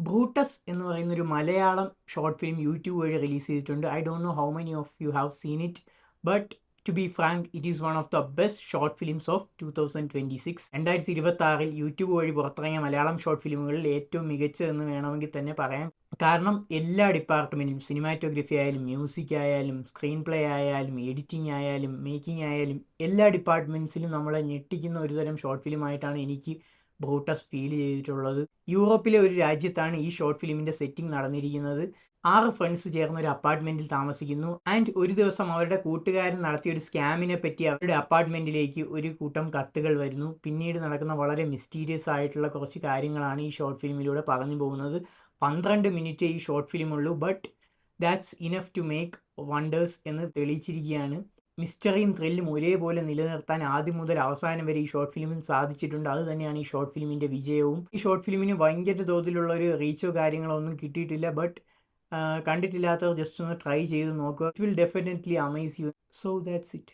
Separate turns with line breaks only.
Brutus എന്ന് പറയുന്ന ഒരു മലയാളം ഷോർട്ട് ഫിലിം യൂട്യൂബ് വഴി റിലീസ് ചെയ്തിട്ടുണ്ട്. I don't know how many of you have seen it, but to be frank it is one of the best short films of 2026. 2026 YouTube വഴി പുറത്തിറങ്ങിയ Malayalam short ഫിലിമുകളിൽ ഏറ്റവും മികച്ചതെന്ന് വേണമെങ്കിൽ തന്നെ പറയാം. കാരണം എല്ലാ ഡിപ്പാർട്ട്മെൻറ്റും, സിനിമാറ്റോഗ്രഫി ആയാലും മ്യൂസിക് ആയാലും സ്ക്രീൻ പ്ലേ ആയാലും എഡിറ്റിംഗ് ആയാലും മേക്കിംഗ് ആയാലും എല്ലാ ഡിപ്പാർട്ട്മെൻറ്റ്സിലും നമ്മളെ ഞെട്ടിക്കുന്ന ഒരുതരം ഷോർട്ട് ഫിലിമായിട്ടാണ് എനിക്ക് ബ്രൂട്ടസ് ഫീൽ ചെയ്തിട്ടുള്ളത്. യൂറോപ്പിലെ ഒരു രാജ്യത്താണ് ഈ ഷോർട്ട് ഫിലിമിൻ്റെ സെറ്റിംഗ് നടന്നിരിക്കുന്നത്. 6 ഫ്രണ്ട്സ് ചേർന്ന് ഒരു അപ്പാർട്ട്മെൻറ്റിൽ താമസിക്കുന്നു. ആൻഡ് ഒരു ദിവസം അവരുടെ കൂട്ടുകാരൻ നടത്തിയ ഒരു സ്കാമിനെ പറ്റി അവരുടെ അപ്പാർട്ട്മെൻറ്റിലേക്ക് ഒരു കൂട്ടം കത്തുകൾ വരുന്നു. പിന്നീട് നടക്കുന്ന വളരെ മിസ്റ്റീരിയസ് ആയിട്ടുള്ള കുറച്ച് കാര്യങ്ങളാണ് ഈ ഷോർട്ട് ഫിലിമിലൂടെ പറഞ്ഞു പോകുന്നത്. 12 മിനിറ്റ് ഈ ഷോർട്ട് ഫിലിമുള്ളൂ, but that's enough to make wonders എന്ന് തെളിയിച്ചിരിക്കുകയാണ്. മിസ്റ്ററിയും ത്രില്ലും ഒരേപോലെ നിലനിർത്താൻ ആദ്യം മുതൽ അവസാനം വരെ ഈ ഷോർട്ട് ഫിലിമിന് സാധിച്ചിട്ടുണ്ട്. അത് തന്നെയാണ് ഈ ഷോർട്ട് ഫിലിമിൻ്റെ വിജയവും. ഈ ഷോർട്ട് ഫിലിമിന് ഭയങ്കര തോതിലുള്ള ഒരു റീച്ചോ കാര്യങ്ങളോ ഒന്നും കിട്ടിയിട്ടില്ല, ബട്ട് കണ്ടിട്ടില്ലാത്തവർ ജസ്റ്റ് ഒന്ന് ട്രൈ ചെയ്ത് നോക്കുക. It will definitely amaze you. So that's it.